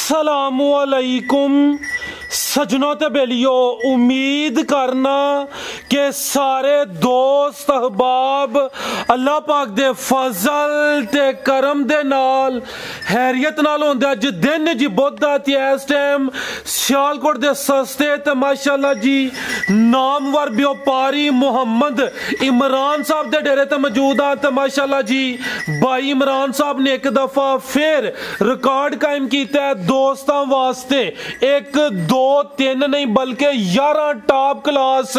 अस्सलामुअलैकुम सजनों ते बेलियो, उम्मीद करना कि सारे दोस्त अहबाब अल्लाह पाक दे फजल ते करम दे नाल हैरियत नाल होंदे। अज दिन जी बुद्धा ते इस टाइम सियालकोट दे सस्ते ते माशाअल्लाह जी नामवर व्यापारी मोहम्मद इमरान साहब दे डेरे ते मौजूद आ। ते माशाअल्लाह जी भाई इमरान साहब ने एक दफा फिर रिकॉर्ड कायम किया है दोस्तों वास्ते। एक दो तीन नहीं बल्कि 11 टॉप क्लास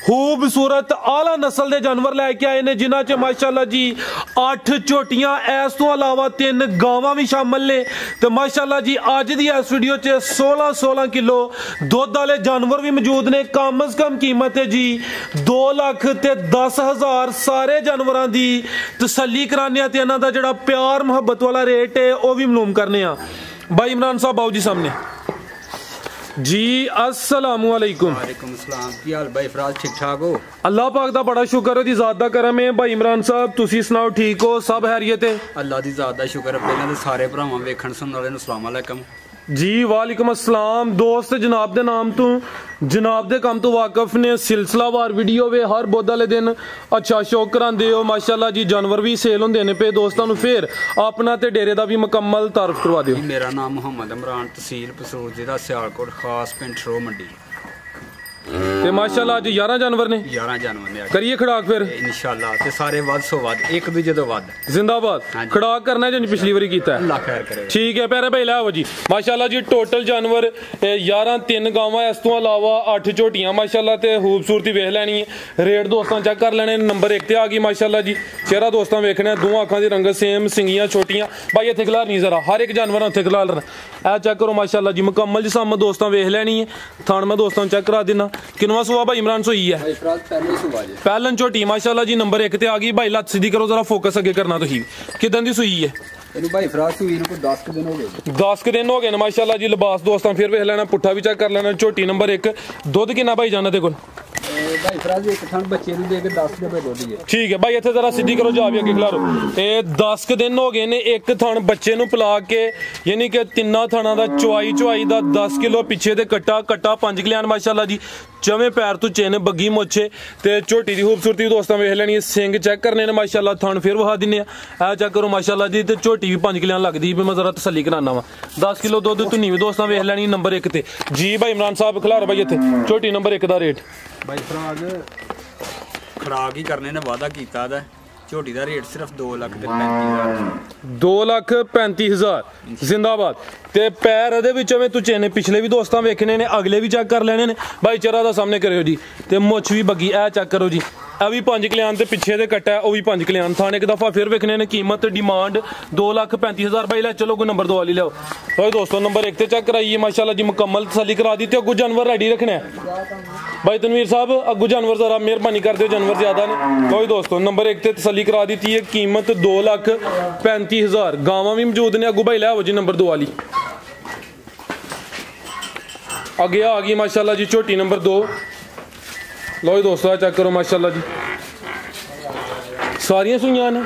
खूबसूरत आला नस्ल के जानवर लैके आए ने, जिन्हां च माशाअल्लाह जी 8 झोटियां इस तो अलावा 3 गावां भी शामिल ने। तो माशाअल्लाह जी अज दी इस वीडियो च 16 किलो दुध वाले जानवर भी मौजूद ने। कम अज कम कीमत है जी 2,10,000। सारे जानवरों की तसल्ली कराने ते इन्हां दा जिहड़ा प्यार मुहब्बत वाला रेट है वह भी मालूम करने। भाई इमरान साहब आओ जी सामने जी। अस्सलामुअलैकुम। वालेकुम सलाम। की हाल भाई फराज, ठीक ठाक हो? अल्लाह पाक दा बड़ा शुक्र है, दी जात दा करम है। भाई इमरान साहब तुसी सुनाओ, ठीक हो? सब हैरियत है? अल्लाह दी जात दा शुक्र है। पहले तो सारे भरावां वेखण सुनने वाले नूं अस्सलाम वालेकुम जी। वालेकुम अस्सलाम। दोस्त जनाब दे नाम तो जनाब दे काम तो वाकफ ने सिलसिलावार वीडियो वे हर बुध वाले दिन अच्छा शौक करांदे हो। माशाअल्लाह जी जानवर भी सेल होंदे ने पे। दोस्तों फिर अपना ते डेरे दा भी मुकम्मल तारफ करवा दियो। मेरा नाम मोहम्मद इमरान, तहसील पसरूर, जिला सियालकोट, खास पिंड ठरो मंडी। ते माशाअल्लाह जी 11 जानवर ने 11 जानवर ने करिए खड़ाक फिर इंशाअल्लाह। ते सारे वध सो वध एक दूजे तो वध जिंदाबाद। खड़ाक करना जो पिछली बारी कीता है, अल्लाह खैर करे। ठीक है प्यारे भाई लाओ जी। माशाअल्लाह जी टोटल जानवर 11 3 गावां इस तो अलावा 8 झोटियां माशाअल्लाह ते खूबसूरती वेख लैनी है। रेट दोस्तों चेक कर लेने। नंबर 1 ते आ गई माशाअल्लाह जी। चेहरा दोस्तों वेखना, दो अखां दी रंगत सेम, सिंगियां छोटियां। भाई इत्थे खलार नहीं जरा हर एक जानवर उत्थे खलार ए चेक करो माशाअल्लाह जी। मुकम्मल जिसम दोस्तों वेख लैनी है। थान मैं दोस्तों चेक करा देना। किनवा सुआ भाई इमरान सोई है? पहलन झोटी माशाअल्लाह जी नंबर 1 ते आ गई। भाई लत सीधी करो जरा, फोकस अगे करना। तो ही किदन दी सुई है? भाई फराज सुई को 10 दिन हो गए। 10 दिन हो गए माशाअल्लाह जी। लिबास दोस्तों फिर वेख लेना, पुट्ठा भी चेक कर लेना। झोटी नंबर 1। दुध कितना भाई जाना ते कोल? भाई फराज एक थान बच्चे नूं दे के 10 रुपए दुध ही है। ठीक है भाई इत्थे जरा सीधी करो, जा भी अगे खिलारो। ये 10 दिन हो गए ने एक थान बच्चे नूं पिला के, यानी कि 3 थाना दा चुआई दा 10 किलो पिछे दे कट्टा 5 किलियान माशाअल्लाह जी। चवे पैर तो चेन बग्गी मोछे ते झोटी दी खूबसूरती दोस्तों वेख लैनी। सिंग चेक करने ने माशाअल्लाह। थान फिर वहा दिने आ चेक करो माशाअल्लाह जी। ते झोटी भी 5 किलियान लगदी। मैं जरा तसल्ली कराना वा। 10 किलो दुध धुनी भी दोस्तों वेख लैनी नंबर 1 ते जी। भाई इमरान साहब खिलारो भाई इत्थे झोटी नंबर 1 दा रेट। भाई फराज खराक ही करने ने वादा कीता दा। झोटी दा रेट सिर्फ 2,35,000। 2,35,000 जिंदाबाद। ते पैर अदे विचों में तू चेने पिछले भी दोस्तों वेखने ने, अगले भी चेक कर लेने ने। भाई चेहरा दा सामने करियो जी। ते मुछ भी बग्गी ए चेक करो जी। ए भी 5 किलियान ते पिछे दे कट्टा है, वो भी 5 किलियान। थान एक दफा फिर वेखने ने। कीमत डिमांड 2,35,000। भाई ले चलो कोई नंबर 2 वाली लियाओ। भाई दोस्तों नंबर 1 ते चेक कराइए माशाअल्लाह जी। मुकम्मल तसल्ली करा दी। ते अगू जानवर रेडी रखना है भाई तनवीर साहब। अगू जानवर जरा मेहरबानी कर दो, जानवर ज्यादा ने। कोई दोस्तों नंबर 1 ते तसल्ली करा दी है। कीमत 2,35,000। गावां भी मौजूद ने। अगू भाई ले आओ जी नंबर 2 वाली। आगे आ गई माशाअल्लाह जी झोटी नंबर 2। लो दोस्तों चेक करो माशाअल्लाह जी। सारियां सुइयां ने?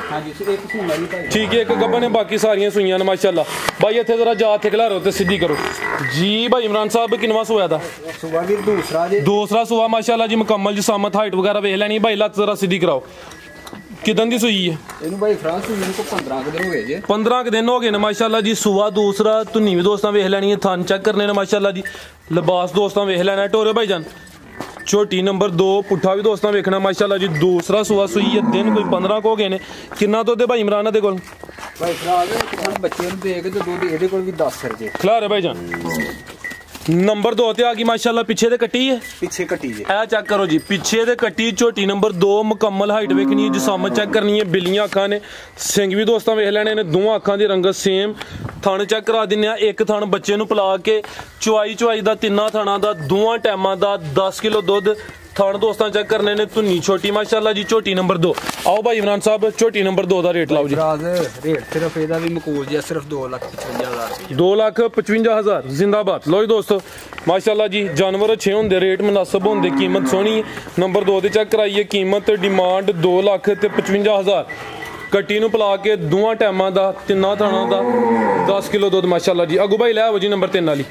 ठीक है एक गब्बन है, बाकी सारियां सुइयां ने माशाअल्लाह। भाई इत्थे जरा जा थे खिलारो ते सीधी करो जी। भाई इमरान साहब किनवा सोया था? दूसरा सुआ माशाअल्लाह जी। मुकम्मल जिसामत हाइट वगैरह वेख लैनी। भाई लत जरा सीधी कराओ। किदन दी सुई है? भाई फ्रांस को 15 दिन हो गए। 15 दिन हो गए ने माशाअल्लाह जी। सुआ दूसरा धुनी भी दोस्तों वेख लैनी है। थान चेक करने ने माशाअल्लाह जी। लिबास दोस्तों वेख लेना। टोरे भाई जान झोटी नंबर 2 पुट्ठा भी दोस्तों वेखना माशाअल्लाह जी। दूसरा सुआ सुई है। दिन कोई 15 को हो गए ने। कितना दुध है भाई इमरान दे कोल? भाई फ्राज बच्चे नूं दे के ते दुध एदे कोल भी 10 रजे खिलारे भाई जान। नंबर 2 ते आ गई माशाअल्लाह। पीछे दे कट्टी है, पीछे कट्टी है। ए चेक करो जी। पीछे दे कट्टी झोटी नंबर 2। मुकम्मल हाइट वेखनी है। जिसामत चेक करनी है। बिल्लियां अखां ने। सिंग भी दोस्तों वेख लेने ने। दोवां अखां दी रंगत सेम। थान चेक करा दिने आ। एक थान बच्चे नूं पिला के चुआई दा 3 थाना दा 2 टाइमां दा 10 किलो दुध। थान दोस्तों चेक करने ने। धुनी छोटी माशाअल्लाह जी। झोटी नंबर 2। आओ भाई इमरान साहब झोटी नंबर 2 दा रेट लाओ जी। रेट सिर्फ एदा भी मकूल जी, सिर्फ 2,55,000। 2,55,000 जिंदाबाद। लो जी दोस्तों माशाअल्लाह जी जानवर अच्छे होंगे, रेट मुनासिब होंगे, कीमत सोहनी है। नंबर 2 ते चेक कराइए। कीमत डिमांड 2,55,000। ਕੱਟੀ ਨੂੰ ਪਲਾ ਕੇ ਦੋਵਾਂ ਟਾਈਮਾਂ ਦਾ ਤਿੰਨਾਂ ਥਾਣਾ ਦਾ 10 ਕਿਲੋ ਦੁੱਧ ਮਾਸ਼ਾਅੱਲਾ ਜੀ। ਅਗੂ ਭਾਈ ਲੈ ਆਵੋ ਜੀ ਨੰਬਰ 3 ਵਾਲੀ।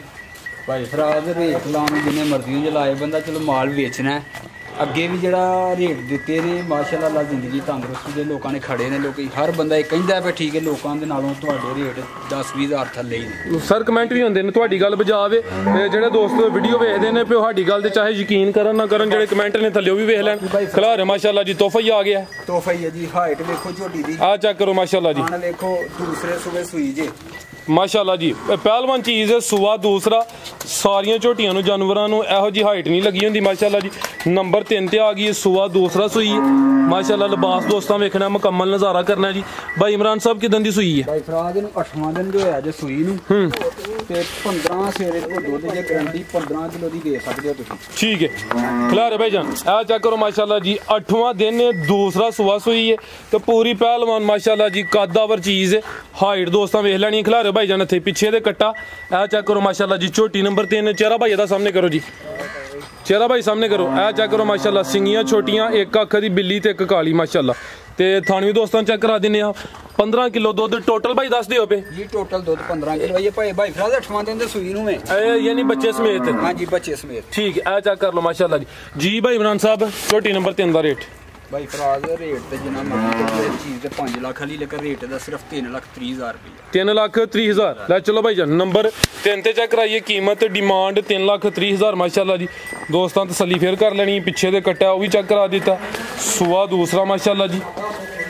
ਭਾਈ ਫਰਾਜ਼ ਰੇਟ ਲਾਉਣ ਜਿੰਨੇ ਮਰਜ਼ੀ ਜਲਾਏ ਬੰਦਾ, ਚਲੋ ਮਾਲ ਵੇਚਣਾ ਹੈ। ਅੱਗੇ ਵੀ ਜਿਹੜਾ ਰੇਟ ਦਿੱਤੇ ਨੇ ਮਾਸ਼ਾਅੱਲਾ ਅੱਲਾ ਜ਼ਿੰਦਗੀ ਤੰਦਰੁਸਤੀ ਦੇ ਲੋਕਾਂ ਨੇ ਖੜੇ ਨੇ। ਲੋਕੀ ਹਰ ਬੰਦਾ ਇਹ ਕਹਿੰਦਾ ਵੀ ਠੀਕ ਹੈ, ਲੋਕਾਂ ਦੇ ਨਾਲੋਂ ਤੁਹਾਡੇ ਰੇਟ 10-20 ਹਜ਼ਾਰ ਥੱਲੇ ਹੀ ਨੇ। ਸਰ ਕਮੈਂਟ ਵੀ ਹੁੰਦੇ ਨੇ, ਤੁਹਾਡੀ ਗੱਲ ਬਜਾਵੇ ਤੇ ਜਿਹੜੇ ਦੋਸਤ ਵੀਡੀਓ ਵੇਖਦੇ ਨੇ ਪਿਓ ਸਾਡੀ ਗੱਲ ਤੇ ਚਾਹੇ ਯਕੀਨ ਕਰਨ ਨਾ ਕਰਨ, ਜਿਹੜੇ ਕਮੈਂਟ ਨੇ ਥੱਲੇ ਉਹ ਵੀ ਵੇਖ ਲੈਣ। ਖਿਲਾਰੇ ਮਾਸ਼ਾਅੱਲਾ ਜੀ ਤੋਹਫਾ ਹੀ ਆ ਗਿਆ। ਤੋਹਫਾ ਹੀ ਹੈ ਜੀ। ਹਾਈਟ ਵੇਖੋ ਝੋਟੀ ਦੀ, ਆ ਚੈੱਕ ਕਰੋ ਮਾਸ਼ਾਅੱਲਾ ਜੀ। ਖਾਣ ਵੇਖੋ ਦੂਸਰੇ ਸੂਬੇ ਸੂਈ ਜੇ ਮਾਸ਼ਾਅੱਲਾ ਜੀ। ਪਹਿਲਵਾਨ ਚੀਜ਼ ਸੂਆ ਦੂਸਰਾ, ਸਾਰੀਆਂ ਝੋਟੀਆਂ ਨੂੰ ਜਾਨਵਰਾਂ ਨੂੰ ਇਹੋ ਜੀ ਹਾਈਟ ਨਹੀਂ ਲੱਗੀ ਹੁੰਦੀ ਮਾਸ਼ਾਅੱਲਾ ਜੀ। ਨੰਬਰ 3 ਤੇ ਆ ਗਈ ਸੂਆ ਦੂਸਰਾ ਸੂਈ ਹੈ ਮਾਸ਼ਾਅੱਲਾ। ਲਿਬਾਸ ਦੋਸਤਾਂ ਵੇਖਣਾ, ਮੁਕੰਮਲ ਨਜ਼ਾਰਾ ਕਰਨਾ ਜੀ। ਭਾਈ ਇਮਰਾਨ ਸਾਹਿਬ ਕਿਦਾਂ ਦੀ ਸੂਈ ਹੈ? ਭਾਈ ਫਰਾਜ਼ ਨੂੰ 8ਵਾਂ ਦਿਨ ਜੋ ਹੋਇਆ ਜੇ ਸੂਈ ਨੂੰ ਤੇ 15 ਸਵੇਰੇ ਕੋ ਦੁੱਧ ਜੇ ਗਰੰਟੀ 15 ਕਿਲੋ ਦੀ ਦੇ ਸਕਦੇ ਹੋ ਤੁਸੀਂ। ਠੀਕ ਹੈ ਖਿਲਾਰੇ ਭਾਈ ਜਾਨ ਆ ਚੈੱਕ ਕਰੋ ਮਾਸ਼ਾਅੱਲਾ ਜੀ। 8ਵਾਂ ਦਿਨ ਦੂਸਰਾ ਸੂਆ ਸੂਈ ਹੈ ਤੇ ਪੂਰੀ ਪਹਿਲਵਾਨ ਮਾਸ਼ਾਅੱਲਾ ਜੀ ਕਾਦਾਵਰ ਚੀਜ਼ ਹੈ। ਹਾਈਟ ਦੋਸਤਾਂ ਵੇਖ ਲੈਣੀ। ਖਿਲਾਰੇ ਭਾਈ ਜਾਨ ਇੱਥੇ ਪਿੱਛੇ ਦੇ ਕੱਟਾ ਆ ਚੈੱਕ ਕਰੋ ਮਾਸ਼ਾਅੱਲਾ ਜੀ। ਝੋਟੀ ਨੰਬਰ 3 ਚਿਹਰਾ ਭਾਈ ਦਾ ਸਾਹਮਣੇ ਕਰੋ ਜੀ, ਚਿਹਰਾ ਭਾਈ ਸਾਹਮਣੇ ਕਰੋ। ਆ ਚੈੱਕ ਕਰੋ ਮਾਸ਼ਾਅੱਲਾ, ਸਿੰਗੀਆਂ ਛੋਟੀਆਂ, ਇੱਕ ਅੱਖ ਦੀ ਬਿੱਲੀ ਤੇ ਇੱਕ ਕਾਲੀ ਮਾਸ਼ਾਅੱਲਾ। ਤੇ ਥਾਣਵੀ ਦੋਸਤਾਂ ਚੈੱਕ ਕਰਾ ਦਿੰਨੇ ਆ। 15 ਕਿਲੋ ਦੁੱਧ ਟੋਟਲ ਭਾਈ ਦੱਸ ਦਿਓ ਪੇ ਜੀ। ਟੋਟਲ ਦੁੱਧ 15 ਕਿਲੋ ਹੈ ਭਾਈ ਫਰਾਜ਼ 8ਵਾਂ ਦਿਨ ਦੇ ਸੂਈ ਨੂੰ ਹੈ ਯਾਨੀ ਬੱਚੇ ਸਮੇਤ। ਹਾਂਜੀ ਬੱਚੇ ਸਮੇਤ। ਠੀਕ ਹੈ ਆ ਚੈੱਕ ਕਰ ਲਓ ਮਾਸ਼ਾਅੱਲਾ ਜੀ। ਜੀ ਭਾਈ ਇਮਰਾਨ ਸਾਹਿਬ ਝੋਟੀ ਨੰਬਰ 3 ਦਾ ਰੇਟ? ਭਾਈ ਫਰਾਜ਼ ਰੇਟ ਤੇ ਜਿੰਨਾ ਮਰਜ਼ੀ ਚੀਜ਼ ਤੇ 5 ਲੱਖ ਵਾਲੀ, ਲੇਕਿਨ ਰੇਟ ਦਾ ਸਿਰਫ 3,30,000 ਰੁਪਏ। 3,30,000 ਲੈ ਚਲੋ ਭਾਈ ਜਾਨ। ਨੰਬਰ 3 ਤੇ ਚੈੱਕ ਕਰਾਈਏ। ਕੀਮਤ ਡਿਮਾਂਡ 3,30,000 ਮਾਸ਼ਾਅੱਲਾ ਜੀ। ਦੋਸਤਾਂ ਤਸੱਲੀ ਫੇਰ ਕਰ ਲੈਣੀ। ਪਿੱਛੇ ਦੇ ਕੱਟਿਆ ਉਹ ਵੀ ਚੈੱਕ ਕਰਾ ਦਿੱਤਾ। ਸੂਆ ਦੂਸਰਾ ਮਾਸ਼ਾਅੱਲਾ ਜੀ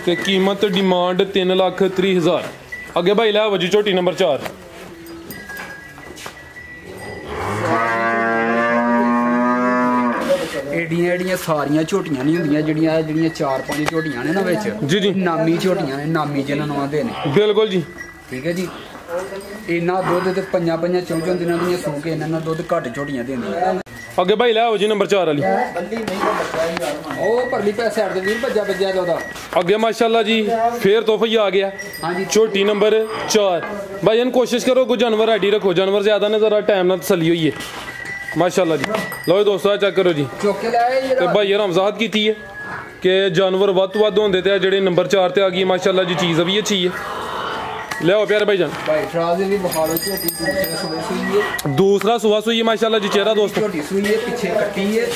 ਤੇ ਕੀਮਤ ਡਿਮਾਂਡ 3,30,000। ਅੱਗੇ ਭਾਈ ਲੈ ਵਜੀ ਝੋਟੀ ਨੰਬਰ 4। ਏਡੀਆਂ ਸਾਰੀਆਂ ਝੋਟੀਆਂ ਨਹੀਂ ਹੁੰਦੀਆਂ ਜਿਹੜੀਆਂ 4-5 ਝੋਟੀਆਂ ਨੇ ਨਾ ਵਿੱਚ ਜੀ ਜੀ, ਨਾਮੀ ਝੋਟੀਆਂ ਨੇ, ਨਾਮੀ ਜਿਹਨਾਂ ਨੂੰ ਆਉਂਦੇ ਨੇ। ਬਿਲਕੁਲ ਜੀ। ਠੀਕ ਹੈ ਜੀ। ਇੰਨਾ ਦੁੱਧ ਤੇ 5 ਚੌਂ ਦਿਨਾਂ ਦੀਆਂ ਸੂ ਕੇ ਇਹਨਾਂ ਦੁੱਧ ਘੱਟ ਝੋਟੀਆਂ ਦਿੰਦੀਆਂ। ਅੱਗੇ ਭਾਈ ਲੈ ਵਜੀ ਨੰਬਰ 4 ਵਾਲੀ। ਉਹ ਪਰਲੀ ਪੈ ਸਾਈਡ ਤੇ ਵੀਰ ਭੱਜਿਆ ਦਾ ਉਹਦਾ। ਅੱਗੇ ਮਾਸ਼ਾਅੱਲਾ ਜੀ ਫੇਰ ਤੋਹਫਾ ਹੀ ਆ ਗਿਆ। ਹਾਂਜੀ ਝੋਟੀ ਨੰਬਰ 4। ਭਾਈ ਜਾਨ ਕੋਸ਼ਿਸ਼ ਕਰੋ ਕੋਈ ਜਾਨਵਰ ਰੈਡੀ ਰੱਖੋ, ਜਾਨਵਰ ਜ਼ਿਆਦਾ ਨੇ ਜ਼ਰਾ ਟਾਈਮ ਨਾਲ ਤਸੱਲੀ ਹੋਈ ਹੈ ਮਾਸ਼ਾਅੱਲਾ ਜੀ। ਲਓ ਦੋਸਤੋ ਚੈੱਕ ਕਰੋ ਜੀ। ਚੁੱਕ ਕੇ ਲਾਏ ਤੇ ਭਾਈ ਯਾਰ ਵਜ਼ਾਹਤ ਕੀਤੀ ਹੈ ਕਿ ਜਾਨਵਰ ਵੱਧ ਤੋਂ ਵੱਧ ਹੁੰਦੇ ਤੇ ਜਿਹੜੇ ਨੰਬਰ 4 ਤੇ ਆ ਗਈ ਮਾਸ਼ਾਅੱਲਾ ਜੀ। ਚੀਜ਼ ਵੀ ਅੱਛੀ ਹੈ। ਲਿਆਓ ਪਿਆਰੇ ਭਾਈ ਜਾਨ। ਭਾਈ ਫਰਾਜ਼ ਦੀ ਬਹਾਲੋ ਝੋਟੀ ਦੂਸਰੇ ਸੂਏ ਸੂਈ ਹੈ। ਦੂਸਰਾ ਸੂਆ ਸੂਈ ਹੈ ਮਾਸ਼ਾਅੱਲਾ ਜੀ। ਚਿਹਰਾ ਦੋਸਤੋ ਝੋਟੀ ਸੂਈ ਹੈ, ਪਿੱਛੇ ਕੱਟੀ ਹੈ।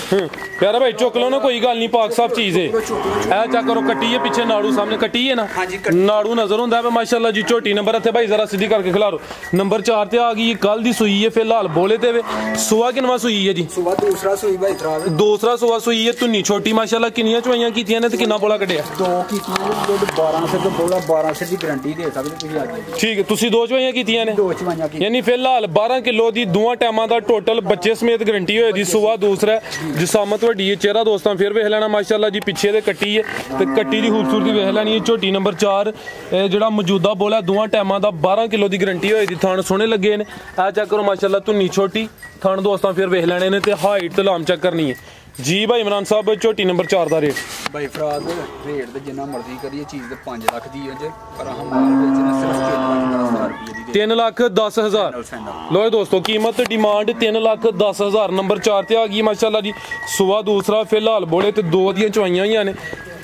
ਪਿਆਰਾ ਭਾਈ ਚੁੱਕ ਲਓ ਨਾ, ਕੋਈ ਗੱਲ ਨਹੀਂ, ਪਾਕ ਸਾਫ ਚੀਜ਼ ਹੈ। ਇਹ ਚੈੱਕ ਕਰੋ ਕੱਟੀ ਹੈ, ਪਿੱਛੇ ਨਾੜੂ ਸਾਹਮਣੇ ਕੱਟੀ ਹੈ ਨਾ, ਨਾੜੂ ਨਜ਼ਰ ਹੁੰਦਾ ਹੈ ਮਾਸ਼ਾਅੱਲਾ ਜੀ। ਝੋਟੀ ਨੰਬਰ ਇੱਥੇ ਭਾਈ ਜ਼ਰਾ ਸਿੱਧੀ ਕਰਕੇ ਖਿਲਾਰੋ। ਨੰਬਰ 4 ਤੇ ਆ ਗਈ। ਕੱਲ ਦੀ ਸੂਈ ਹੈ ਫਿਲਹਾਲ ਬੋਲੇ ਤੇ ਵੇ। ਸੂਆ ਕਿੰਨਵਾ ਸੂਈ ਹੈ ਜੀ? ਸੂਆ ਦੂਸਰਾ ਸੂਈ ਭਾਈ ਫਰਾਜ਼। ਦੂਸਰਾ ਸੂਆ ਸੂਈ ਹੈ। ਧੁੰਨੀ ਛੋਟੀ ਮਾਸ਼ਾਅੱਲਾ। ਕਿੰਨੀਆਂ ਚਵਾਈਆਂ ਕੀਤੀਆਂ ਨੇ ਤੇ ਕਿੰਨਾ ਬੋਲਾ ਕੱਢਿਆ? 2 ਕੀਤੀਆਂ। ਦੁੱਧ 12 ਸਿਰ ਤੋਂ ਬੋਲਾ 12 ਸਿਰ ਦੀ ਗਾਰੰਟੀ ਦੇ ਸਕਦੇ ਤੁਸੀਂ ਅੱਜ। ਠੀਕ ਹੈ, ਤੁਸੀਂ 2 ਚਵਾਈਆਂ ਕੀਤੀਆਂ ਨੇ? 2 ਚਵਾਈਆਂ ਕੀਤੀਆਂ। ਯਾਨੀ ਫਿਲਹਾਲ 12 ਕਿਲੋ ਦੀ ਦੋਵਾਂ ਟਾਈਮਾਂ ਦਾ ਟੋਟਲ ਬੱਚੇ ਸਮੇਤ ਗਾਰੰਟੀ ਹੋਏ ਦੀ। ਸੂਆ ਦੂਸਰਾ ਜਿਸਾਮਤ ਵੱਡੀ ਹੈ। ਚਿਹਰਾ ਦੋਸਤਾਂ ਫਿਰ ਵੇਖ ਲੈਣਾ ਮਾਸ਼ਾਅੱਲਾ ਜੀ। ਪਿੱਛੇ ਦੇ ਕੱਟੀ ਹੈ ਤੇ ਕੱਟੀ ਦੀ ਖੂਬਸੂਰਤੀ ਵੇਖ ਲੈਣੀ ਹੈ। ਝੋਟੀ ਨੰਬਰ 4 ਜਿਹੜਾ ਮੌਜੂਦਾ ਬੋਲਾ ਦੋਵਾਂ ਟਾਈਮਾਂ ਦਾ 12 ਕਿਲੋ ਦੀ ਗਾਰੰਟੀ ਹੋਏ ਦੀ। ਥਣ ਸੋਹਣੇ ਲੱਗੇ ਨੇ। ਆ ਚੈੱਕ ਕਰੋ ਮਾਸ਼ਾਅੱਲਾ। ਧੁੰਨੀ ਛੋਟੀ, ਥਣ ਦੋਸਤਾਂ ਫਿਰ ਵੇਖ ਲੈਣੇ ਨੇ ਤੇ ਹਾਈਟ ਤੇ ਲਾਮ ਚੈੱਕ ਕਰਨੀ ਹੈ ਜੀ। ਭਾਈ ਇਮਰਾਨ ਸਾਹਿਬ ਝੋਟੀ ਨੰਬਰ 4 ਦਾ ਰੇਟ? ਭਾਈ ਫਰਾਜ਼ ਰੇਟ ਤੇ ਜਿੰਨਾ ਮਰਜ਼ੀ ਕਰੀਏ ਚੀਜ਼ ਤੇ 5 ਲੱਖ ਦੀ ਹੈ ਜੇ, ਪਰ ਹਮ ਮਾਲ ਵੇਚਣਾ ਸਿਰਫ 3,10,000 ਰੁਪਏ ਦੀ। 3,10,000। ਲੋ ਦੋਸਤੋ ਕੀਮਤ ਡਿਮਾਂਡ 3,10,000। ਨੰਬਰ 4 ਤੇ ਆ ਗਈ ਮਾਸ਼ਾਅੱਲਾ ਜੀ। ਸੂਆ ਦੂਸਰਾ ਫਿਲਹਾਲ ਬੋਲੇ ਤੇ 2 ਦੀਆਂ ਚਵਾਈਆਂ ਹੋਈਆਂ ਨੇ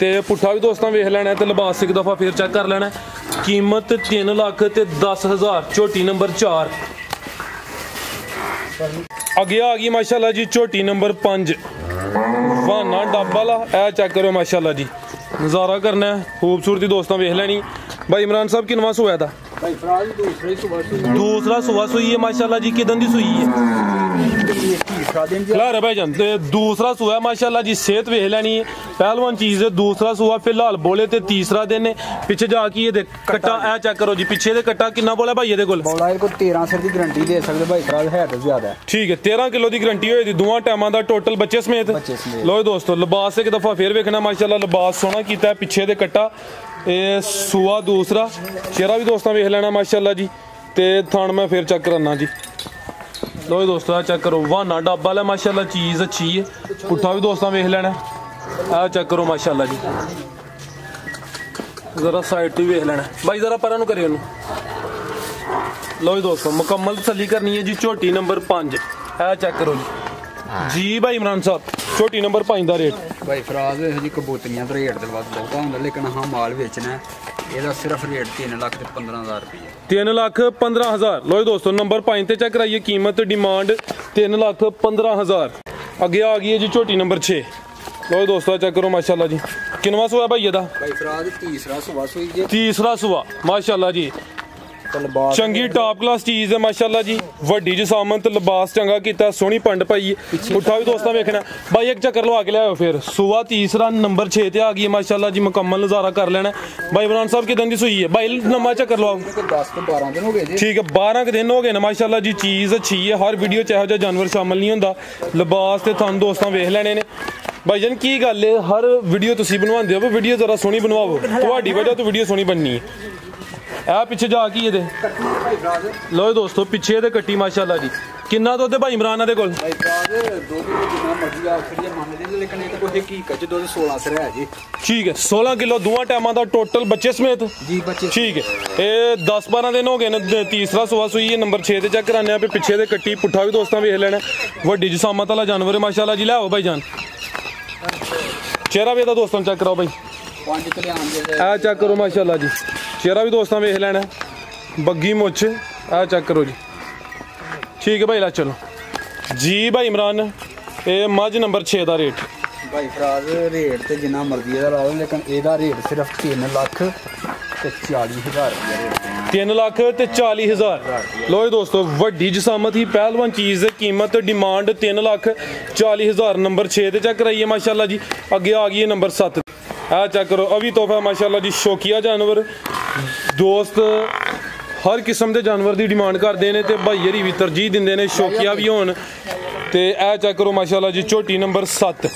ਤੇ ਪੁੱਠਾ ਵੀ ਦੋਸਤਾਂ ਵੇਖ ਲੈਣਾ ਤੇ ਲਿਬਾਸ ਇੱਕ ਦਫਾ ਫੇਰ ਚੈੱਕ ਕਰ ਲੈਣਾ। ਕੀਮਤ 3,10,000 ਝੋਟੀ ਨੰਬਰ 4। ਅੱਗੇ ਆ ਗਈ ਮਾਸ਼ਾਅੱਲਾ ਜੀ ਝੋਟੀ ਨੰਬਰ 5 ਵਾਨਾ ਡੱਬਾਲਾ। ਇਹ ਚੈੱਕ ਕਰੋ ਮਾਸ਼ਾਅੱਲਾ ਜੀ। ਨਜ਼ਾਰਾ ਕਰਨਾ ਖੂਬਸੂਰਤੀ ਦੋਸਤਾਂ ਵੇਖ ਲੈਣੀ। ਭਾਈ ਇਮਰਾਨ ਸਾਹਿਬ ਕਿੰਨਵਾ ਸੂਆ ਦਾ? ਭਾਈ ਫਰਾਜ਼ ਦੂਸਰਾ ਸੂਆ ਸੂਈ ਹੈ ਮਾਸ਼ਾਅੱਲਾ ਜੀ। ਕਿਦਾਂ ਦੀ ਸੂਈ ਹੈ? ਖਿਲਾਰੇ ਭਾਈ ਜਾਨ ਤੇ ਦੂਸਰਾ ਸੂਆ ਮਾਸ਼ਾਅੱਲਾ ਜੀ। ਸਿਹਤ ਵੇਖ ਲੈਣੀ ਹੈ ਪਹਿਲਵਾਨ ਚੀਜ਼। ਦੂਸਰਾ ਸੂਆ ਫਿਲਹਾਲ ਬੋਲੇ ਤੇ ਤੀਸਰਾ ਦਿਨ ਹੈ। ਪਿੱਛੇ ਜਾ ਕੇ ਇਹ ਕੱਟਾ ਇਹ ਚੈੱਕ ਕਰੋ ਜੀ। ਪਿੱਛੇ ਦੇ ਕੱਟਾ ਕਿੰਨਾ ਬੋਲਾ ਭਾਈ ਇਹਦੇ ਕੋਲ? ਬੋਲਾ ਇਹਦੇ ਕੋਲ 13 ਸਿਰ ਦੀ ਗਾਰੰਟੀ ਦੇ ਸਕਦੇ ਭਾਈ ਫਰਾਜ਼। ਹੈ ਤਾਂ ਜ਼ਿਆਦਾ ਹੈ। ਠੀਕ ਹੈ 13 ਕਿਲੋ ਦੀ ਗਾਰੰਟੀ ਹੋਈ ਦੀ ਦੋਵਾਂ ਟਾਈਮਾਂ ਦਾ ਟੋਟਲ ਬੱਚੇ ਸਮੇਤ। ਲੋ ਦੋਸਤੋ ਲਿਬਾਸ ਇੱਕ ਦਫਾ ਫੇਰ ਵੇਖਣਾ ਮਾਸ਼ਾਅੱਲਾ। ਲਿਬਾਸ ਸੋਹਣਾ ਕੀਤਾ। ਪਿੱਛੇ ਦੇ ਕੱਟਾ ਇਹ ਸੂਆ ਦੂਸਰਾ। ਚਿਹਰਾ ਵੀ ਦੋਸਤਾਂ ਵੇਖ ਲੈਣਾ ਮਾਸ਼ਾਅੱਲਾ ਜੀ। ਤੇ ਥਣ ਮੈਂ ਫੇਰ ਚੈੱਕ ਕਰਨਾ ਜੀ। ਲੋ ਦੋਸਤੋ ਆ ਚੈੱਕ ਕਰੋ। ਵਾਨਾ ਡੱਬਾ ਲੈ ਮਾਸ਼ਾਅੱਲਾ। ਚੀਜ਼ ਅੱਛੀ ਹੈ। ਪੁੱਠਾ ਵੀ ਦੋਸਤਾਂ ਵੇਖ ਲੈਣਾ। ਆ ਚੈੱਕ ਕਰੋ ਮਾਸ਼ਾਅੱਲਾ ਜੀ। ਜ਼ਰਾ ਸਾਈਡ ਤੇ ਵੇਖ ਲੈਣਾ ਭਾਈ। ਜ਼ਰਾ ਪਰਾਂ ਨੂੰ ਕਰਿਓ ਉਹਨੂੰ। ਲੋ ਦੋਸਤੋ ਮੁਕੰਮਲ ਤਸੱਲੀ ਕਰਨੀ ਹੈ ਜੀ। ਝੋਟੀ ਨੰਬਰ 5 ਇਹ ਚੈੱਕ ਕਰੋ ਜੀ। ਭਾਈ ਇਮਰਾਨ ਸਾਹਿਬ ਝੋਟੀ ਨੰਬਰ 5 ਦਾ ਰੇਟ? ਭਾਈ ਫਰਾਜ਼ ਇਹੋ ਜੀ ਕਬੂਤਰੀਆਂ ਦਾ ਰੇਟ ਦੇ ਵੱਧ ਬਹੁਤਾ ਹੁੰਦਾ, ਲੇਕਿਨ ਹਾਂ ਮਾਲ ਵੇਚਣਾ ਇਹਦਾ ਸਿਰਫ ਰੇਟ 3,15,000 ਰੁਪਏ 3,15,000 ਲੋ ਦੋਸਤੋ ਨੰਬਰ 5 ਤੇ ਚੈੱਕ ਕਰਾਈਏ कीमत डिमांड 3,15,000 ਅੱਗੇ ਆ ਗਈ ਹੈ ਜੀ ਝੋਟੀ ਨੰਬਰ 6 ਲੋ ਦੋਸਤੋ ਚੈੱਕ ਕਰੋ ਮਾਸ਼ਾਅੱਲਾ ਜੀ ਕਿੰਨਵਾਂ ਸੂਆ ਭਾਈ ਇਹਦਾ ਭਾਈ ਫਰਾਦ ਤੀਸਰਾ ਸੂਆ ਸੂਈ ਜੀ ਤੀਸਰਾ ਸੂਆ ਮਾਸ਼ਾਅੱਲਾ ਜੀ ਚੰਗੀ ਟਾਪ ਕਲਾਸ ਚੀਜ਼ ਹੈ ਮਾਸ਼ਾਅੱਲਾ ਜੀ ਵੱਡੀ ਜਸਾਮਤ ਲਿਬਾਸ ਚੰਗਾ ਕੀਤਾ ਸੋਹਣੀ ਪੰਡ ਪਾਈ ਪੁੱਠਾ ਵੀ ਦੋਸਤਾਂ ਵੇਖਣਾ ਬਾਈ ਇੱਕ ਚੱਕਰ ਲਵਾ ਕੇ ਲਿਆਓ ਫਿਰ ਸੂਆ ਤੀਸਰਾ ਨੰਬਰ 6 ਤੇ ਆ ਗਈ ਹੈ ਮਾਸ਼ਾਅੱਲਾ ਜੀ ਮੁਕੰਮਲ ਨਜ਼ਾਰਾ ਕਰ ਲੈਣਾ ਬਾਈ ਇਮਰਾਨ ਸਾਹਿਬ ਕਿਦਾਂ ਦੀ ਸੂਈ ਹੈ ਬਾਈ ਨਵਾਂ ਚੱਕਰ ਲਵਾਓ 10 ਤੋਂ 12 ਦਿਨ ਹੋ ਗਏ ਜੀ ਠੀਕ ਹੈ 12 ਕੁ ਦਿਨ ਹੋ ਗਏ ਨੇ ਮਾਸ਼ਾਅੱਲਾ ਜੀ ਚੀਜ਼ ਅੱਛੀ ਹੈ ਹਰ ਵੀਡੀਓ ਚ ਇਹੋ ਜਿਹਾ ਜਾਨਵਰ ਸ਼ਾਮਲ ਨਹੀਂ ਹੁੰਦਾ ਲਿਬਾਸ ਤੇ ਤੁਹਾਨੂੰ ਦੋਸਤਾਂ ਵੇਖ ਲੈਣੇ ਨੇ ਭਾਈ ਜਾਨ ਕੀ ਗੱਲ ਹੈ ਹਰ ਵੀਡੀਓ ਤੁਸੀਂ ਬਣਵਾਉਂਦੇ ਹੋ ਵੀਡੀਓ ਜ਼ਰਾ ਸੋਹਣੀ ਬਣਵਾਓ ਤੁਹਾਡੀ ਵਜ੍ਹਾ ਤੋਂ ਵੀਡੀਓ ਸੋਹਣੀ ਬਣਨੀ ਹੈ ਇਹ ਪਿੱਛੇ ਜਾ ਕੀ ਇਹਦੇ ਲੋ ਦੋਸਤੋ ਪਿੱਛੇ ਇਹਦੇ ਕੱਟੀ ਮਾਸ਼ਾਅੱਲਾ ਜੀ ਕਿੰਨਾ ਦੁੱਧ ਹੈ ਭਾਈ ਇਮਰਾਨ ਦੇ ਕੋਲ ਭਾਈ ਫਰਾਦ ਦੁੱਧ ਜਿੰਨਾ ਮਰਜ਼ੀ ਆਖਰੀ ਮੰਨਦੇ ਲੇਕਿਨ ਇਹ ਕੋਈ ਹਕੀਕਤ ਚ ਦੁੱਧ 16 ਸਰ ਹੈ ਜੀ ਠੀਕ ਹੈ 16 ਕਿਲੋ ਦੋਵਾਂ ਟਾਈਮਾਂ ਦਾ ਟੋਟਲ ਬੱਚੇ ਸਮੇਤ ਜੀ ਬੱਚੇ ਠੀਕ ਹੈ ਇਹ 10-12 ਦਿਨ ਹੋ ਗਏ ਨੇ ਤੀਸਰਾ ਸੂਆ ਸੂਈ ਹੈ ਨੰਬਰ 6 ਤੇ ਚੈੱਕ ਕਰਾਨੇ ਆ ਪਿੱਛੇ ਦੇ ਕੱਟੀ ਪੁੱਠਾ ਵੀ ਦੋਸਤਾਂ ਵੇਖ ਲੈਣਾ ਵੱਡੀ ਜਸਾਮਤ ਵਾਲਾ ਜਾਨਵਰ ਹੈ ਮਾਸ਼ਾਅੱਲਾ ਜੀ ਲਿਆਓ ਭਾਈ ਜਾਨ ਚਿਹਰਾ ਵੀ ਇਹਦਾ ਦੋਸਤਾਂ ਚੈੱਕ ਕਰਾਓ ਭਾਈ 5 ਕਿਲੇ ਆਂਦੇ ਆ ਚੈੱਕ ਕਰੋ ਮਾਸ਼ਾਅੱਲਾ ਜੀ ਚਿਹਰਾ ਵੀ ਦੋਸਤਾਂ ਵੇਖ ਲੈਣਾ ਬੱਗੀ ਮੁੱਛ ਆ ਚੈੱਕ ਕਰੋ ਜੀ ਠੀਕ ਹੈ ਭਾਈ ਲਾ ਚਲੋ ਜੀ ਭਾਈ ਇਮਰਾਨ ਇਹ ਮੱਝ ਨੰਬਰ 6 ਦਾ ਰੇਟ ਭਾਈ ਫਰਾਦ ਰੇਟ ਤੇ ਜਿੰਨਾ ਮਰਜ਼ੀ ਇਹਦਾ ਲਾ ਲਓ ਲੇਕਿਨ ਇਹਦਾ ਰੇਟ ਸਿਰਫ 3,40,000 ਰੁਪਏ 3,40,000 ਲੋ ਦੋਸਤੋ ਵੱਡੀ ਜਸਾਮਤ ਹੀ ਪਹਿਲਵਾਨ ਚੀਜ਼ ਦੀ ਕੀਮਤ ਡਿਮਾਂਡ 3,40,000 ਨੰਬਰ 6 ਤੇ ਚੈੱਕ ਕਰਾਈਏ ਮਾਸ਼ਾਅੱਲਾ ਜੀ ਅੱਗੇ ਆ ਗਈ ਹੈ ਨੰਬਰ 7 ਆ ਚੈੱਕ ਕਰੋ ਅਭੀ ਤੋਹਫਾ ਮਾਸ਼ਾਅੱਲਾ ਜੀ ਸ਼ੌਕੀਆ ਜਾਨਵਰ ਦੋਸਤ ਹਰ ਕਿਸਮ ਦੇ ਜਾਨਵਰ ਦੀ ਡਿਮਾਂਡ ਕਰਦੇ ਨੇ ਤੇ ਭਾਈ ਹਰੀ ਵੀ ਤਰਜੀਹ ਦਿੰਦੇ ਨੇ ਸ਼ੌਕੀਆ ਵੀ ਹੋਣ ਤੇ ਇਹ ਚੈੱਕ ਕਰੋ ਮਾਸ਼ਾਅੱਲਾ ਜੀ ਝੋਟੀ ਨੰਬਰ 7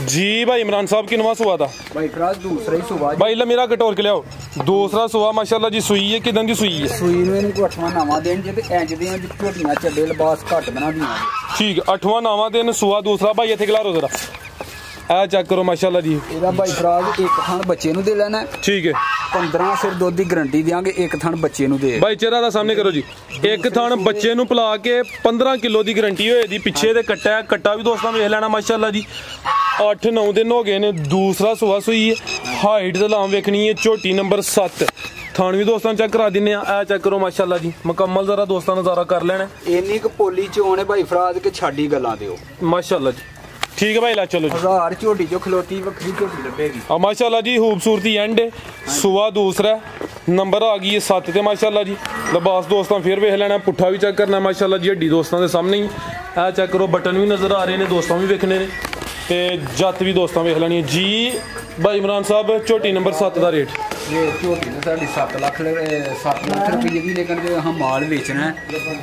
ਜੀ ਭਾਈ ਇਮਰਾਨ ਸਾਹਿਬ ਕਿੰਨਵਾਂ ਸੂਆ ਦਾ ਭਾਈ ਫਰਾਦ ਦੂਸਰਾ ਹੀ ਸੂਆ ਭਾਈ ਲਾ ਮੇਰਾ ਕਟੋਰ ਕੇ ਲਿਆਓ ਦੂਸਰਾ ਸੂਆ ਮਾਸ਼ਾਅੱਲਾ ਜੀ ਸੂਈ ਹੈ ਕਿਦਾਂ ਦੀ ਸੂਈ ਹੈ ਸੂਈ ਨੂੰ ਇਹਨੂੰ 8ਵਾਂ ਨਾਵਾਂ ਦੇਣ ਜੇ ਤੇ ਇੰਜ ਦੀਆਂ ਝੋਟੀਆਂ ਚੱਡੇ ਲਿਬਾਸ ਘੱਟ ਬਣਾ ਦੀਆਂ ਠੀਕ 8ਵਾਂ ਨਾਵਾਂ ਦਿਨ ਸੂਆ ਦੂਸਰਾ ਭਾਈ ਇੱਥੇ ਖਿਲਾਰੋ ਜ਼ਰਾ ਆ ਚੈੱਕ ਕਰੋ ਮਾਸ਼ਾਅੱਲਾ ਜੀ ਇਹਦਾ ਭਾਈ ਫਰਾਦ ਇੱਕ ਥਣ ਬੱਚੇ ਨੂੰ ਦੇ ਲੈਣਾ ਠੀਕ ਹੈ 15 ਸਿਰ ਦੁੱਧ ਦੀ ਗਾਰੰਟੀ ਦੇਾਂਗੇ ਇੱਕ ਥਣ ਬੱਚੇ ਨੂੰ ਦੇ ਭਾਈ ਚਿਹਰਾ ਦਾ ਸਾਹਮਣੇ ਕਰੋ ਜੀ ਇੱਕ ਥਣ ਬੱਚੇ ਨੂੰ ਪਿਲਾ ਕੇ 15 ਕਿਲੋ ਦੀ ਗਾਰੰਟੀ ਹੋਏ ਦੀ ਪਿੱਛੇ ਦੇ ਕੱਟਾ ਵੀ ਦੋਸਤਾਂ ਵੇਖ ਲੈਣਾ ਮਾਸ਼ਾਅੱਲਾ ਜੀ 8-9 ਦਿਨ ਹੋ ਗਏ ਨੇ ਦੂਸਰਾ ਸੂਆ ਸੂਈ ਹੈ ਹਾਈਟ ਤੇ ਲਾਮ ਵੇਖਣੀ ਹੈ ਝੋਟੀ ਨੰਬਰ 7 ਥਣ ਵੀ ਦੋਸਤਾਂ ਚੈੱਕ ਕਰਾ ਦਿੰਨੇ ਆ ਚੈੱਕ ਕਰੋ ਮਾਸ਼ਾਅੱਲਾ ਜੀ ਮੁਕੰਮਲ ਜ਼ਰਾ ਦੋਸਤਾਂ ਨਜ਼ਾਰਾ ਕਰ ਲੈਣਾ ਇੰਨੀ ਕੁ ਪੋਲੀ ਚ ਆਉਣੇ ਭਾਈ ਫਰਾਦ ਕੇ ਛਾੜੀ ਗੱਲਾਂ ਦਿਓ ਮਾਸ਼ਾਅੱਲਾ ਜੀ ठीक है भाई ला चलो जी 1000 ਝੋਟੀ ਜੋ ਖਲੋਤੀ ਵੱਖਰੀ ਝੋਟੀ ਲੱਭੇਗੀ और माशाल्लाह जी खूबसूरती एंड सुबह दूसरा नंबर आ गई है 7 ते माशाल्लाह जी लिबास दोस्तों फिर वेख लेना पुट्ठा भी चेक करना माशाल्लाह जी हड्डी दोस्तों के सामने ही ए चेक करो बटन भी नज़र आ रहे हैं दोस्तों भी वेखने ने ते जत भी दोस्तों वेख लेनी है जी भाई इमरान साहब झोटी नंबर 7 का रेट ये झोटी तो साड़ी 7 लाख रुपये की लेकिन जो हम माल बेचना है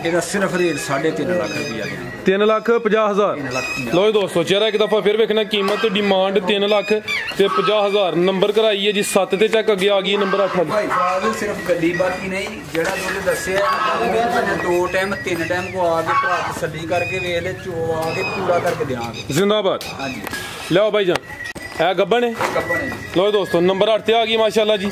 ਇਹਦਾ सिर्फ रेट 3.5 लाख रुपया 3,50,000 लो दोस्तों चेहरा एक दफा फिर वेखना कीमत डिमांड 3,50,000 नंबर कराई है जी 7 ते चेक अगे आ गई नंबर 8 भाई फराद सिर्फ गड्डी बाकी नहीं जेड़ा दुध दस्सिया है 2 टाइम 3 टाइम को आके भरा तसल्ली करके वेख ले चो आके पूरा करके देंगे जिंदाबाद हां जी लियो भाई जान है गब्बन है लो दोस्तों नंबर 8 ते आ गई माशाल्लाह जी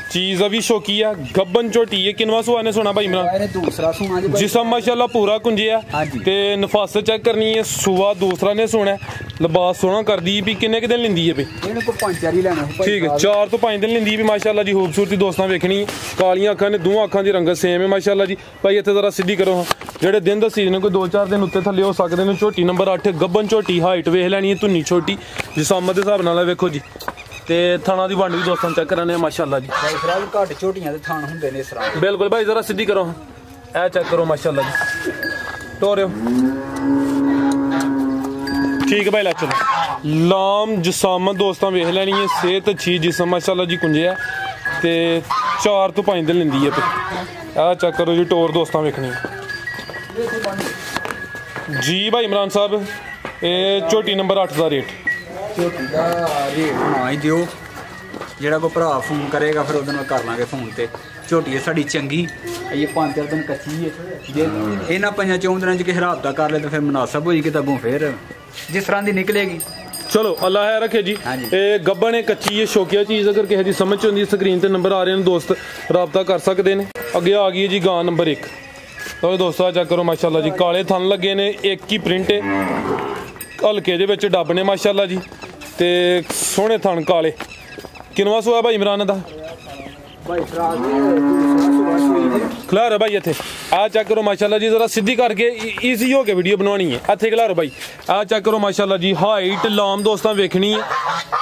चीज अभी शौकी है गब्बन झोटी है किनवा सुआ ने सोना भाई इमरान दूसरा सुना जी जिसम माशाल्लाह पूरा कुंजिया ते नफासत चेक करनी है सुआ दूसरा ने सोना लिबास सोना कर दी भी किन्ने के दिन लिंदी है भाई ਇਹਨੂੰ ਕੋ 5 ਲੈਣਾ ठीक है 4 ਤੋਂ 5 दिन लिंदी भी माशाल्लाह जी खूबसूरती दोस्तों वेखनी कालियां अखां ने दोवां अखां दी रंगत सेम है माशाल्लाह जी भाई इत्थे जरा सीधी करो ਜਿਹੜੇ ਦਿਨ ਦਾ ਸੀਜ਼ਨ ਕੋਈ 2-4 ਦਿਨ ਉੱਤੇ ਥੱਲੇ ਹੋ ਸਕਦੇ ਨੇ ਝੋਟੀ ਨੰਬਰ 8 ਗੱਬਨ ਝੋਟੀ ਹਾਈਟ ਵੇਖ ਲੈਣੀ ਹੈ ਧੁੰਨੀ ਛੋਟੀ ਜਿਸਮ ਦੇ ਹਿਸਾਬ ਨਾਲ ਵੇਖੋ ਜੀ ਤੇ ਥਾਣਾ ਦੀ ਵੰਡ ਵੀ ਦੋਸਤਾਂ ਚੈੱਕ ਕਰਾਨੇ ਆ ਮਾਸ਼ਾਅੱਲਾ ਜੀ ਭਾਈ ਫਰਾਦ ਘੱਟ ਝੋਟੀਆਂ ਦੇ ਥਾਣ ਹੁੰਦੇ ਨੇ ਇਸ ਤਰ੍ਹਾਂ ਬਿਲਕੁਲ ਭਾਈ ਜ਼ਰਾ ਸਿੱਧੀ ਕਰੋ ਇਹ ਚੈੱਕ ਕਰੋ ਮਾਸ਼ਾਅੱਲਾ ਜੀ ਟੋਰਿਓ ठीक है भाई ला चलो लाम जिसामत दोस्तों वेख लैनी है सेहत अच्छी जिसम माशाल्लाह जी कुंजे ते 4 ਤੋਂ 5 दिन लेंदी है आ चेक करो जी टोर दोस्तों वेखनी जी भाई इमरान साहब ये झोटी नंबर 8 का रेट ਝੋਟੀ ਦਾ ਰੇਟ ਨਾ ਹੀ ਦਿਓ ਜਿਹੜਾ ਕੋ ਭਰਾ ਫੋਨ ਕਰੇਗਾ ਫਿਰ ਉਹਦੇ ਨਾਲ ਕਰ ਲਾਂਗੇ ਫੋਨ ਤੇ ਝੋਟੀ ਹੈ ਸਾਡੀ ਚੰਗੀ ਇਹ 5-4 ਦਿਨ ਕੱਚੀ ਹੈ ਜੇ ਇਹਨਾਂ 5-4 ਦਿਨਾਂ ਚ ਕਿਸੇ ਰਾਤ ਦਾ ਕਰ ਲੈ ਤਾਂ ਫਿਰ ਮੁਨਾਸਬ ਹੋਈ ਕਿ ਤਾਂ ਅੱਗੋਂ ਫਿਰ जिस तरह की निकलेगी चलो अल्लाह है रखे जी गब्बन है कच्ची है शौकिया चीज़ अगर किसी की समझ होंगी स्क्रीन ते नंबर आ रहे हैं दोस्त रबता कर सकते हैं अगे आ गई है जी गां नंबर 1 तो दोस्तों चेक करो माशाल्लाह जी काले थन लगे ने एक ही प्रिंट है हल्के दे विच डब ने माशाल्लाह जी ते सोहने थन काले किनवा सुआ भाई इमरान दा भाई फराज दूसरा सुबह खिलारो भाई इतने आ चेक करो माशाल्लाह जी, जरा सीधी करके ईजी हो के वीडियो बनवानी है। इतने खिलारो भाई, आ चेक करो माशाल्लाह जी, हाइट लाम दोस्तों वेखनी है,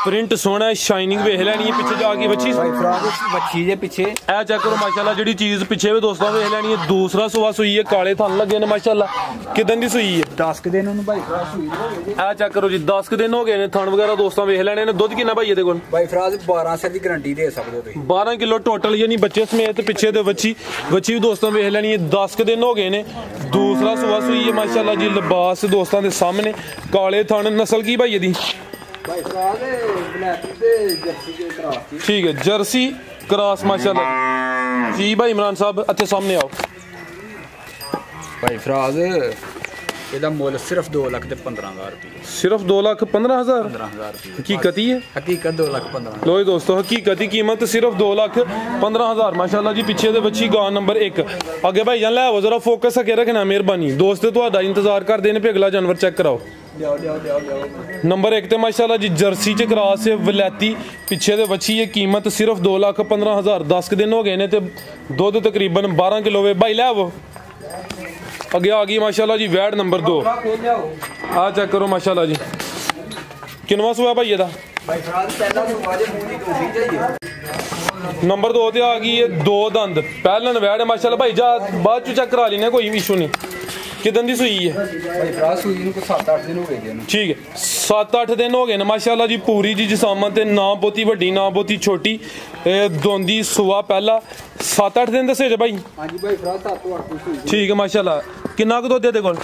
प्रिंट सोहना है, शाइनिंग वेख लैनी है, पिछे जाके बच्ची बच्ची जे पिछे ए चेक करो माशाल्लाह जी चीज पिछे भी दोस्तों वेख लैनी है। दूसरा सुबह सुई है, काले थन लगे ने माशाल्लाह। किदन दी सुई है? 10 दिन उन्होंने भाई फराज सुई ए चेक करो जी 10 दिन हो गए ने, थन वगैरह दोस्तों वेख लैने ने। दुध कितना भाई ये कोल? भाई फराज 12 से दी गारंटी दे सकते हो, 12 किलो टोटल, यानी बच्चे समेत पिछे दे बच्ची भी दोस्तों वेख लैनी है। 10 दिन हो गए ने, दूसरा सुबह सुई है माशाल्लाह जी। लिबास दोस्तों के सामने, काले थन, नस्ल की भाई दी? ठीक है, जर्सी क्रॉस माशाल्लाह जी। भाई इमरान साहब अच्छे सामने आओ। भाई फराज ਇਹਦਾ ਮੁੱਲ ਸਿਰਫ 2,15,000 रुपये, सिर्फ 2,15,000 रुपये। हकीकत ही है, हकीकत 2,15,000। लो दोस्तों हकीकती कीमत सिर्फ 2,15,000 माशाल्लाह जी। पिछे दे बच्ची गां नंबर 1। अगे भाई जान लै जरा फोकस अगे रखना मेहरबानी। दोस्त तुहाडा इंतजार करदे ने, अगला जानवर चेक कराओ। नंबर 1 ते माशाल्लाह जी जर्सी च क्रॉस है, वलैती पिछे दे बच्ची है। कीमत सिर्फ 2,15,000। 10 दिन हो गए ने ते दुध तकरीबन 12 किलो वे। भाई लै वो अगे आ गई माशाल्लाह जी वैड नंबर 2। आ चेक करो माशाल्लाह जी, किनवा सुआ भाई एदा? नंबर 2 ते आ गई है 2 दंद, पहलन वैड है माशाल्लाह। भाई जा बाद चू चेक करा लेने, कोई इशू नहीं। किदन दी सुई है? ठीक है, 7-8 दिन हो गए ना माशाल्लाह जी। पूरी जी जिसामत, ना बहुती वड्डी ना बहुती छोटी, दोंदी सुआ पहला। 7-8 दिन दसे जे भाई? ठीक है माशाल्लाह। किन्ना को दुध कोल?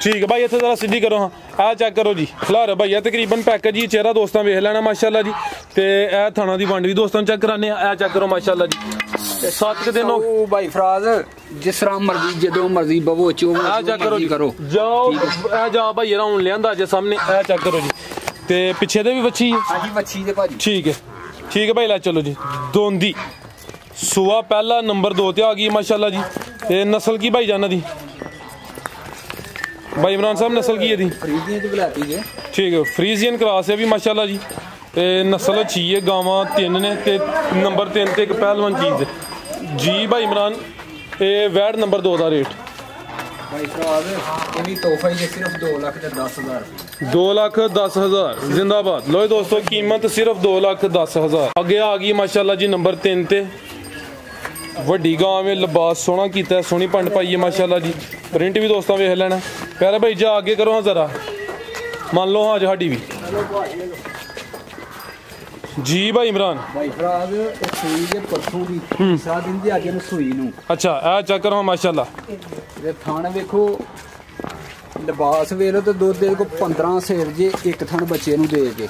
ठीक है भाई, इतने जरा सीधी करो। हाँ आ चेक करो जी, खिलारो भाई तकरीबन पैकेज जी। चेहरा दोस्तों वेख लेना माशाल्लाह जी। ते ए थाना दी वंड भी दोस्तों चेक कराने। आ चेक करो माशाल्लाह जी, 7 दिन हो भाई फराज जिस तरह मर्जी जो मर्जी बवो चो। आ चेक करो जी, जाओ आ जाओ भाई हूं लिया जे सामने। आ चेक करो जी, ते पिछे दे भी बच्ची है। ठीक है ठीक है भाई, ला चलो जी। दोंदी सुआ पहला, नंबर 2 ते आ गई माशाल्लाह जी। ते नस्ल की भाई जाना दी? भाई इमरान साहब नस्ल की है दी? ठीक है, फ्रीजियन क्रॉस है भी माशाल्लाह जी। ते नस्ल अच्छी है, गावां 3 ने ते नंबर 3 ते एक पहलवान चीज है जी। भाई इमरान ये वैड नंबर 2 का रेट? भाई ये भी तोहफा ही सिर्फ 2,10,000। 2,10,000 जिंदाबाद। लो दोस्तों कीमत सिर्फ 2,10,000। अगे आ गई माशाल्लाह जी नंबर 3 ते वड्डी गांव में, लिबास सोहना कीता है, सोहनी पंड पाई है माशाल्लाह जी। प्रिंट भी दोस्तों वेख लेना। प्यारा भाई जा आगे करो हाँ जरा, मान लो हाँ साड़ी भी जी। भाई इमरान अच्छा आ चेक करो माशाल्लाह। थान वेखो, लिबास वेख लो, तो दुध को 15 सेर जे एक थान बच्चे दे के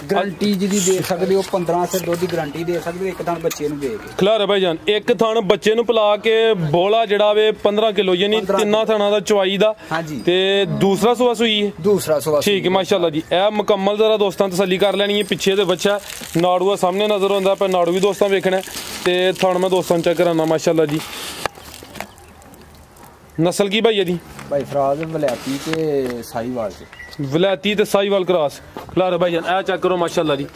गारंटी जी दे सकते हो। 15 सेर दुध की गारंटी दे सकते हो एक थान बच्चे दे के। खिलारे भाई जान एक थान बच्चे पिला के बोला जड़ा वे 15 किलो, यानी 3 थाना का चवाई का। ते दूसरा सुबह सुई है? दूसरा सुबह। ठीक है माशाल्लाह जी। ए मुकम्मल जरा दोस्तों तसली कर लेनी है। पिछे दे बच्चा नाड़ू सामने नजर आता पे, नाड़ू भी दोस्तों वेखना। ते थान मैं दोस्तों चेक कराना माशाल्लाह जी। नस्ल की भाई दी? भाई फराज वलैती ते साहीवाल से। वलैती ते साहीवाल क्रॉस। खिलारे भाई जान ए चेक करो माशाल्लाह जी,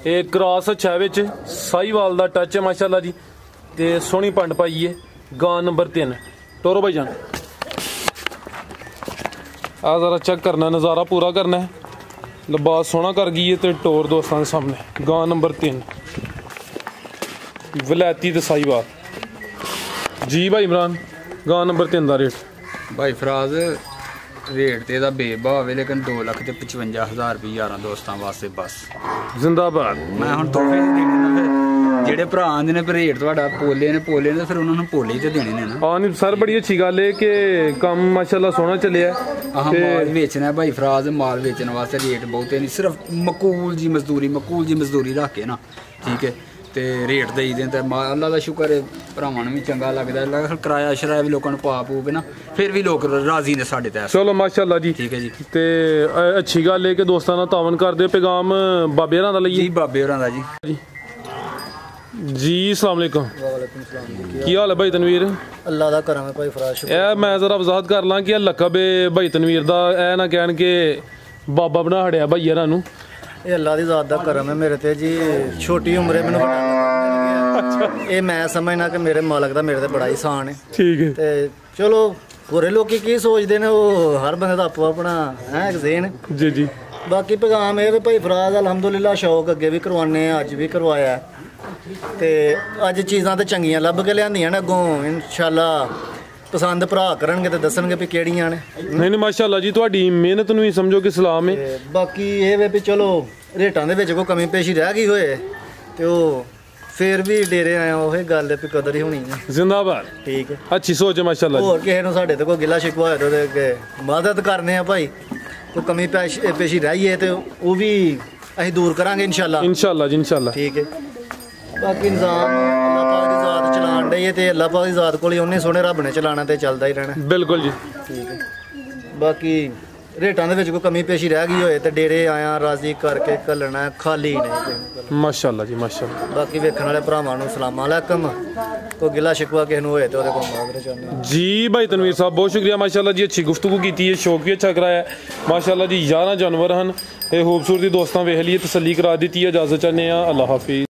एक क्रॉस अच्छा है विच, साहीवाल दा टच है माशाल्लाह जी। ते सोहनी पंड पाई है, गां नंबर 3। टोरो भाई जान आ जरा चेक करना, नज़ारा पूरा करना है। लिबास सोहना कर गई है, ते टोर दोस्तों के सामने, गां नंबर 3 वलैती ते साहीवाल जी। भाई इमरान गां नंबर 3 का रेट? भाई फराज रेट तो यदा बेभाव है, लेकिन 2,55,000 रुपये यार दोस्तों वास्ते बस। जिंदाबाद। मैं हम तोहफे जेडे भरा आंदे ने रेट थोड़ा पोले ने फिर उन्होंने पोले ही तो देने ने ना। हाँ नहीं सर, बड़ी अच्छी गल है कि काम माशाल्लाह सोहना चलिया। माल बेचना है भाई फराज, माल बेचने वास्ते रेट बहुत है नहीं, सिर्फ मकूल जी मजदूरी रख के ना, ठीक है। ते रेट दई दें ते अल्लाह दा शुक्र है, भरावां नूं भी चंगा लगदा है। किराया शराया भी लोकां नूं पा पू के ना, फिर भी लोग राजी ने साढ़े ते। चलो माशाल्लाह जी, ठीक है जी। ते अच्छी गल है कि दोस्तां नाल तावन करदे। पैगाम बाबे होरां दा लईए जी, बाबे होरां दा जी। जी अस्सलाम वालेकुम। वालेकुम सलाम। की हाल है भाई तनवीर? अल्लाह दा करम है भाई फराज। ए मैं जरा वजाहत कर लां कि लकब है भाई तनवीर दा, ए ना कहन के बाबा बना हड़िया भाई होरां नूं। ਇਹ ਅੱਲਾ ਦੀ ਜ਼ਾਤ ਦਾ ਕਰਮ ਹੈ ਮੇਰੇ ਤੇ ਜੀ। ਛੋਟੀ ਉਮਰੇ ਮੈਨੂੰ ਇਹ ਮੈਂ ਸਮਝਣਾ ਕਿ ਮੇਰੇ ਮਾਲਕ ਦਾ ਮੇਰੇ ਤੇ ਬੜਾ ਇਹਸਾਨ ਹੈ। ਠੀਕ ਹੈ। ਤੇ ਚਲੋ ਹੋਰੇ ਲੋਕੀ ਕੀ ਸੋਚਦੇ ਨੇ, ਉਹ ਹਰ ਬੰਦੇ ਦਾ ਆਪੋ ਆਪਣਾ ਹੈ ਜ਼ੇਨ। ਜੀ ਜੀ। ਬਾਕੀ ਪੈਗਾਮ ਇਹ ਵੀ ਭਾਈ ਫਰਾਜ਼ ਅਲਹਮਦੁਲਿਲਾ ਸ਼ੌਕ ਅੱਗੇ ਵੀ ਕਰਵਾਉਂਦੇ ਆ, ਅੱਜ ਵੀ ਕਰਵਾਇਆ ਤੇ ਅੱਜ ਚੀਜ਼ਾਂ ਤੇ ਚੰਗੀਆਂ ਲੱਭ ਕੇ ਲਿਆਂਦੀਆਂ ਨੇ, ਅੱਗੋਂ ਇਨਸ਼ਾਅੱਲਾ ਪਸੰਦ ਭਰਾ ਕਰਨਗੇ ਤੇ ਦੱਸਣਗੇ ਵੀ ਕਿਹੜੀਆਂ ਨੇ। ਨਹੀਂ ਨਹੀਂ ਮਾਸ਼ਾਅੱਲਾ ਜੀ, ਤੁਹਾਡੀ ਮਿਹਨਤ ਨੂੰ ਹੀ ਸਮਝੋ ਕਿ ਸਲਾਮ ਹੈ। ਤੇ ਬਾਕੀ ਇਹ ਵੇ ਵੀ ਚਲੋ ਰੇਟਾਂ ਦੇ ਵਿੱਚ ਕੋਈ ਕਮੀ ਪੇਸ਼ੀ ਰਹਿ ਗਈ ਹੋਏ ਤੇ ਉਹ ਫੇਰ ਵੀ ਡੇਰੇ ਆਏ ਉਹ ਗੱਲ ਹੈ ਵੀ ਕਦਰ ਹੀ ਹੋਣੀ ਹੈ। ਜ਼ਿੰਦਾਬਾਦ। ਠੀਕ ਹੈ, ਅੱਛੀ ਸੋਚ ਹੈ ਮਾਸ਼ਾਅੱਲਾ। ਹੋਰ ਕਿਸੇ ਨੂੰ ਸਾਡੇ ਤੇ ਕੋਈ ਗਿਲਾ ਸ਼ਿਕਵਾ ਹੋਏ ਤੇ ਉਹਦੇ ਅੱਗੇ ਮਦਦ ਕਰਨੇ ਆ ਭਾਈ। ਕੋਈ ਕਮੀ ਪੇਸ਼ੀ ਰਹੀ ਹੈ ਤੇ ਉਹ ਵੀ ਅਸੀਂ ਦੂਰ ਕਰਾਂਗੇ ਇਨਸ਼ਾਅੱਲਾ। ਇਨਸ਼ਾਅੱਲਾ ਜੀ ਇਨਸ਼ਾਅੱਲਾ। ਠੀਕ ਹੈ। ਬਾਕੀ ਨਿਜ਼ਾਮ ਅੱਲਾਹ ਪਾਕ ਦੀ ਜ਼ਾਤ ਚਲਾਉਣ ਡਈ ਹੈ ਤੇ ਅੱਲਾਹ ਪਾਕ ਦੀ ਜ਼ਾਤ ਕੋਲ ਹੀ ਉਹਨੇ ਸੋਹਣੇ ਰੱਬ ਨੇ ਚਲਾਉਣਾ ਤੇ ਚੱਲਦਾ ਹੀ ਰਹਿਣਾ। ਬਿਲਕੁਲ ਜੀ। ਠੀਕ ਹੈ। ਬਾਕੀ ਰੇਟਾਂ ਦੇ ਵਿੱਚ ਕੋਈ ਕਮੀ ਪੇਸ਼ੀ ਰਹਿ ਗਈ ਹੋਏ ਤੇ ਡੇਰੇ ਆਇਆ ਰਾਜ਼ੀ ਕਰਕੇ ਘੱਲਣਾ, ਖਾਲੀ ਨਹੀਂ। ਮਾਸ਼ਾਅੱਲਾ ਜੀ ਮਾਸ਼ਾਅੱਲਾ। ਬਾਕੀ ਵੇਖਣ ਵਾਲੇ ਭਰਾਵਾਂ ਨੂੰ ਸਲਾਮ ਅਲੈਕਮ। ਕੋਈ ਗਿਲਾ ਸ਼ਿਕਵਾ ਕਿਸੇ ਨੂੰ ਹੋਏ ਤੇ ਉਹਦੇ ਕੋਲ ਮਾਫੀ ਚਾਹੁੰਦੇ ਹਾਂ ਜੀ। ਭਾਈ ਤਨਵੀਰ ਸਾਹਿਬ ਬਹੁਤ ਸ਼ੁਕਰੀਆ ਮਾਸ਼ਾਅੱਲਾ ਜੀ, ਅੱਛੀ ਗੁਫ਼ਤਗੂ ਕੀਤੀ ਹੈ, ਸ਼ੌਕ ਵੀ ਅੱਛਾ ਕਰਾਇਆ ਮਾਸ਼ਾਅੱਲਾ ਜੀ। 11 ਜਾਨਵਰ ਹਨ, ਇਹ ਖੂਬਸੂਰਤੀ ਦੋਸਤਾਂ ਵੇਖ ਲਈ, ਤਸੱਲੀ ਕਰਾ ਦਿੱਤੀ ਹੈ। ਇਜਾਜ਼ਤ ਚਾਹੁੰਦੇ ਹਾਂ, ਅੱਲਾਹ ਹਾਫਿਜ਼।